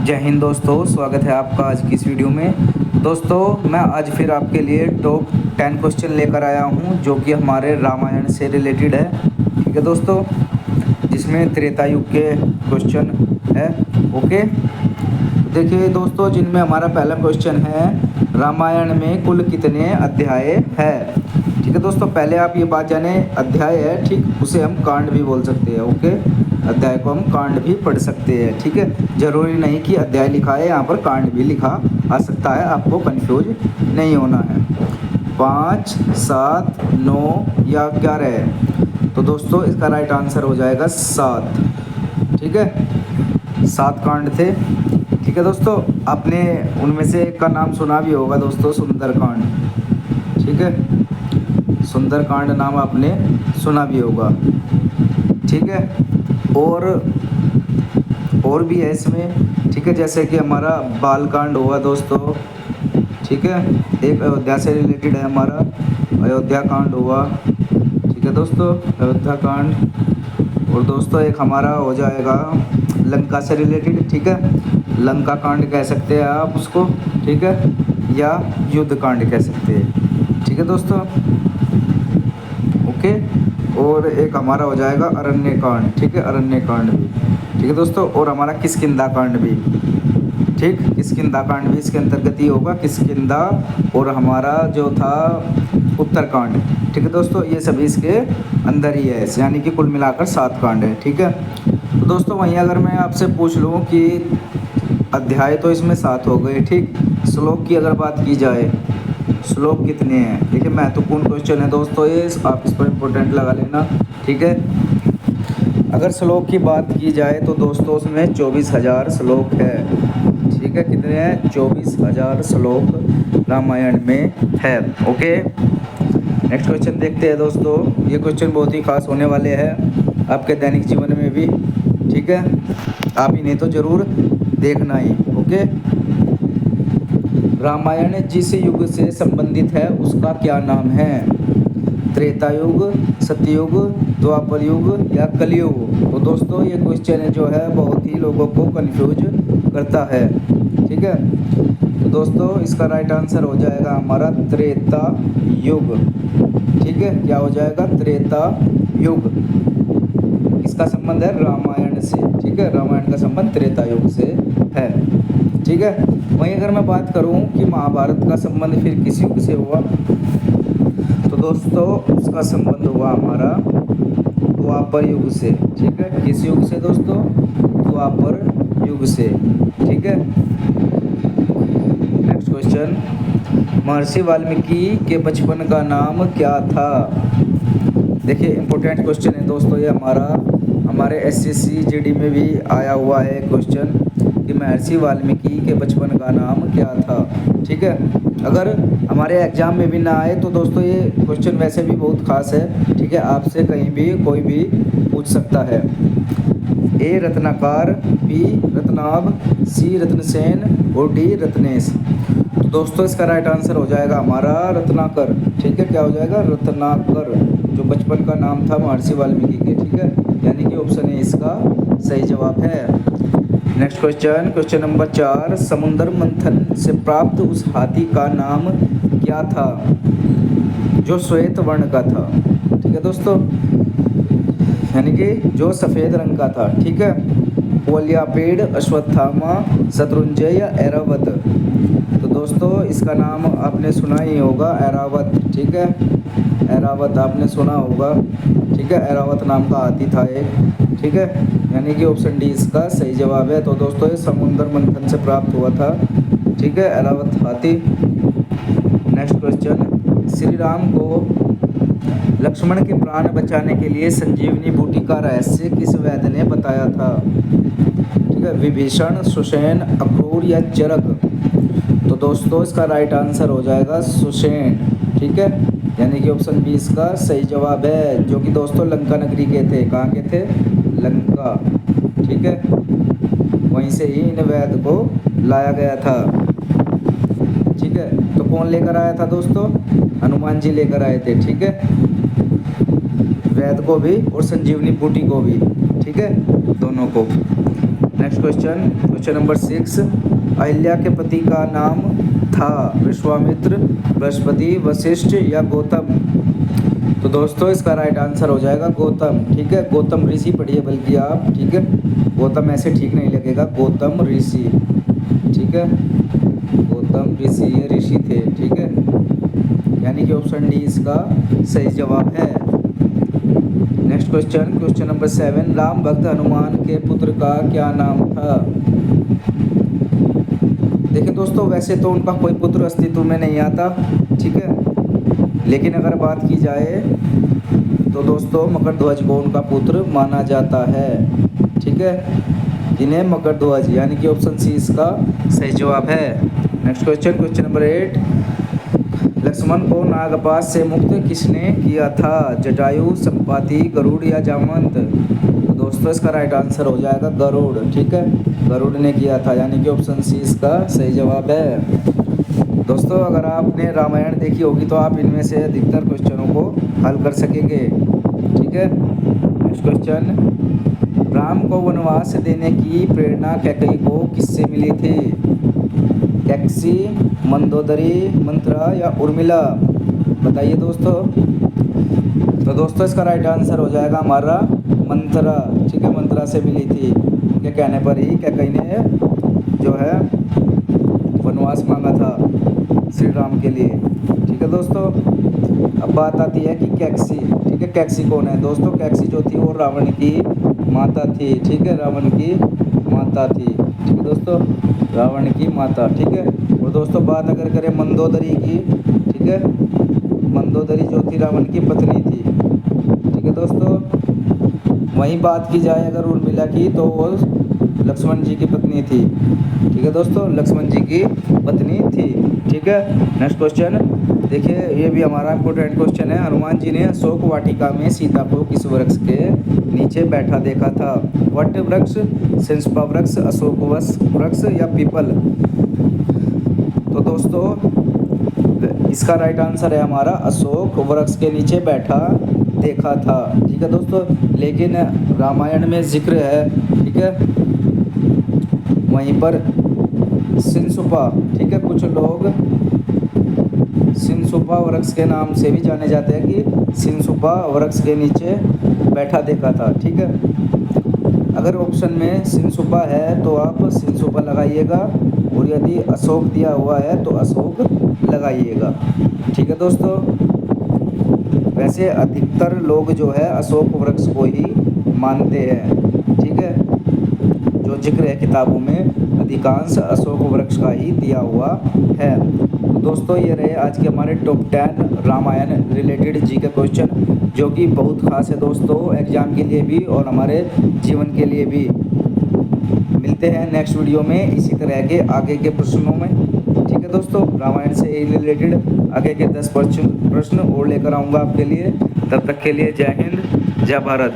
जय हिंद दोस्तों, स्वागत है आपका आज की इस वीडियो में। दोस्तों मैं आज फिर आपके लिए टॉप 10 क्वेश्चन लेकर आया हूं जो कि हमारे रामायण से रिलेटेड है। ठीक है दोस्तों, जिसमें त्रेता युग के क्वेश्चन है। ओके, देखिए दोस्तों, जिनमें हमारा पहला क्वेश्चन है, रामायण में कुल कितने अध्याय है। ठीक है दोस्तों, पहले आप ये बात जाने, अध्याय है ठीक, उसे हम कांड भी बोल सकते हैं। ओके, अध्याय को हम कांड भी पढ़ सकते हैं। ठीक है, जरूरी नहीं कि अध्याय लिखा है, यहाँ पर कांड भी लिखा आ सकता है, आपको कंफ्यूज नहीं होना है। 5, 7, 9 या 11 है, तो दोस्तों इसका राइट आंसर हो जाएगा 7। ठीक है, 7 कांड थे। ठीक है दोस्तों, आपने उनमें से एक का नाम सुना भी होगा दोस्तों, सुंदरकांड। ठीक है, सुंदरकांड नाम आपने सुना भी होगा। ठीक है, और भी है इसमें। ठीक है, जैसे कि हमारा बालकांड हुआ दोस्तों। ठीक है, एक अयोध्या से रिलेटेड है हमारा, अयोध्या कांड हुआ। ठीक है दोस्तों, अयोध्या कांड। और दोस्तों एक हमारा हो जाएगा लंका से रिलेटेड। ठीक है, लंका कांड कह सकते हैं आप उसको। ठीक है, या युद्ध कांड कह सकते हैं। ठीक है दोस्तों, ओके। और एक हमारा हो जाएगा अरण्य कांड। ठीक है, अरण्य कांड भी। ठीक है दोस्तों, और हमारा किष्किंधा कांड भी। ठीक, किष्किंधा कांड भी इसके अंतर्गत ही होगा, किष्किंधा। और हमारा जो था उत्तरकांड। ठीक है दोस्तों, ये सभी इसके अंदर ही है, यानी कि कुल मिलाकर 7 कांड है। ठीक है, तो दोस्तों वहीं अगर मैं आपसे पूछ लूँ कि अध्याय तो इसमें 7 हो गए, ठीक, श्लोक की अगर बात की जाए, श्लोक कितने हैं। देखिए महत्वपूर्ण क्वेश्चन है दोस्तों ये, आप इस पर इम्पोर्टेंट लगा लेना। ठीक है, अगर श्लोक की बात की जाए तो दोस्तों उसमें 24,000 श्लोक है। ठीक है, कितने हैं? 24,000 श्लोक रामायण में है। ओके, नेक्स्ट क्वेश्चन देखते हैं दोस्तों। ये क्वेश्चन बहुत ही खास होने वाले हैं आपके दैनिक जीवन में भी। ठीक है, आप इन्हें तो ज़रूर देखना ही। ओके, रामायण जिस युग से संबंधित है उसका क्या नाम है? त्रेता युग, सतयुग, द्वापर युग या कलयुग। तो दोस्तों ये क्वेश्चन जो है बहुत ही लोगों को कंफ्यूज करता है। ठीक है, तो दोस्तों इसका राइट आंसर हो जाएगा हमारा त्रेता युग। ठीक है, क्या हो जाएगा? त्रेता युग। इसका संबंध है रामायण से। ठीक है, रामायण का संबंध त्रेता युग से है। ठीक है, वहीं अगर मैं बात करूं कि महाभारत का संबंध फिर किस युग से हुआ, तो दोस्तों उसका संबंध हुआ हमारा द्वापर युग से। ठीक है, किस युग से दोस्तों? द्वापर युग से। ठीक है, नेक्स्ट क्वेश्चन, महर्षि वाल्मीकि के बचपन का नाम क्या था? देखिए इंपॉर्टेंट क्वेश्चन है दोस्तों ये, हमारे एसएससी जीडी में भी आया हुआ है क्वेश्चन कि महर्षि वाल्मीकि के बचपन का नाम क्या था। ठीक है, अगर हमारे एग्जाम में भी ना आए तो दोस्तों ये क्वेश्चन वैसे भी बहुत खास है। ठीक है, आपसे कहीं भी कोई भी पूछ सकता है। ए रत्नाकर, बी रत्नाभ, सी रत्नसेन और डी रत्नेश। तो दोस्तों इसका राइट आंसर हो जाएगा हमारा रत्नाकर। ठीक है, क्या हो जाएगा? रत्नाकर, जो बचपन का नाम था महर्षि वाल्मीकि के। ठीक है, यानी कि ऑप्शन ए इसका सही जवाब है। नेक्स्ट क्वेश्चन, क्वेश्चन नंबर 4, समुद्र मंथन से प्राप्त उस हाथी का नाम क्या था जो श्वेत वर्ण का था? ठीक है दोस्तों, यानी कि जो सफ़ेद रंग का था। ठीक है, वल्यापेड़, अश्वत्थामा, शत्रुंजय या ऐरावत। तो दोस्तों इसका नाम आपने सुना ही होगा, ऐरावत। ठीक है, ऐरावत आपने सुना होगा। ठीक है, ऐरावत नाम का हाथी था एक। ठीक है, यानी कि ऑप्शन डी इसका सही जवाब है। तो दोस्तों ये समुद्र मंथन से प्राप्त हुआ था। ठीक है, ऐरावत हाथी। नेक्स्ट क्वेश्चन, श्री राम को लक्ष्मण के प्राण बचाने के लिए संजीवनी बूटी का रहस्य किस वैद्य ने बताया था? ठीक है, विभीषण, सुषेण, अक्रूर या चरक। तो दोस्तों इसका राइट आंसर हो जाएगा सुषेण। ठीक है, यानी कि ऑप्शन बी इसका सही जवाब है, जो कि दोस्तों लंका नगरी के थे। कहाँ के थे? लंका। ठीक है, वहीं से ही इन वैद्य को लाया गया था। ठीक है, तो कौन लेकर आया था दोस्तों? हनुमान जी लेकर आए थे। ठीक है, वैद्य को भी और संजीवनी बूटी को भी। ठीक है, दोनों को। Next question, question number 6, Ahilya के पति का नाम था विश्वामित्र, बृहस्पति, वशिष्ठ या गौतम। तो दोस्तों इसका राइट आंसर हो जाएगा गौतम। ठीक है, गौतम ऋषि पढ़िए बल्कि आप। ठीक है, गौतम ऐसे ठीक नहीं लगेगा, गौतम ऋषि। ठीक है, गौतम ऋषि, ये ऋषि थे। ठीक है, यानी कि ऑप्शन डी इसका सही जवाब है। Next question, question number 7, Ram भक्त हनुमान के पुत्र का क्या नाम था। देखिए दोस्तों, वैसे तो उनका कोई पुत्र अस्तित्व में नहीं आता। ठीक है, लेकिन अगर बात की जाए तो दोस्तों मकरध्वज को उनका पुत्र माना जाता है। ठीक है, जिन्हें मकरध्वज, यानी कि ऑप्शन सी इसका सही जवाब है। Next question, question number 8, Lakshman को नागपाश से मुक्त किसने किया था, जटायु, संपाति, गरुड़ या जामवंत। तो दोस्तों इसका राइट आंसर हो जाएगा गरुड़। ठीक है, गरुड़ ने किया था, यानी कि ऑप्शन सी इसका सही जवाब है। दोस्तों अगर आपने रामायण देखी होगी तो आप इनमें से अधिकतर क्वेश्चनों को हल कर सकेंगे। ठीक है, नेक्स्ट क्वेश्चन, राम को वनवास देने की प्रेरणा कैकेयी को किससे मिली थी, कैकसी, मंदोदरी, मंत्रा या उर्मिला। बताइए दोस्तों। तो दोस्तों इसका राइट आंसर हो जाएगा हमारा मंत्रा। ठीक है, मंत्रा से मिली थी। उनके कहने पर ही कैकेयी ने जो है वनवास मांगा था श्री राम के लिए। ठीक है दोस्तों, अब बात आती है कि कैकसी। ठीक है, कैकसी कौन है दोस्तों, कैकसी जो थी वो रावण की माता थी। ठीक है, रावण की माता थी। ठीक है दोस्तों, रावण की माता। ठीक है, और दोस्तों बात अगर करें मंदोदरी की, ठीक है, मंदोदरी जो थी रावण की पत्नी थी। ठीक है दोस्तों, वहीं बात की जाए अगर उर्मिला की तो वो लक्ष्मण जी की पत्नी थी। ठीक है दोस्तों, लक्ष्मण जी की पत्नी थी। ठीक है, नेक्स्ट क्वेश्चन देखिए, ये भी हमारा इंपॉर्टेंट क्वेश्चन है। हनुमान जी ने अशोक वाटिका में सीता को किस वृक्ष के नीचे बैठा देखा था, वट वृक्ष, सिंसपा वृक्ष, अशोक वृक्ष या पीपल। तो दोस्तों इसका राइट आंसर है हमारा अशोक वृक्ष के नीचे बैठा देखा था। ठीक है दोस्तों, लेकिन रामायण में जिक्र है, ठीक है, वहीं पर सिंसुपा। ठीक है, कुछ लोग सिंसुपा वृक्ष के नाम से भी जाने जाते हैं कि सिंसुपा वृक्ष के नीचे बैठा देखा था। ठीक है, अगर ऑप्शन में सिंसुपा है तो आप सिंसुपा लगाइएगा, और यदि अशोक दिया हुआ है तो अशोक लगाइएगा। ठीक है दोस्तों, वैसे अधिकतर लोग जो है अशोक वृक्ष को ही मानते हैं। ठीक है, जो जिक्र है किताबों में अधिकांश अशोक वृक्ष का ही दिया हुआ है। तो दोस्तों ये रहे आज के हमारे टॉप 10 रामायण रिलेटेड जी के क्वेश्चन, जो कि बहुत खास है दोस्तों एग्जाम के लिए भी और हमारे जीवन के लिए भी। मिलते हैं नेक्स्ट वीडियो में इसी तरह के आगे के प्रश्नों में। ठीक है दोस्तों, रामायण से रिलेटेड आगे के 10 प्रश्न और लेकर आऊँगा आपके लिए। तब तक के लिए जय हिंद, जय भारत।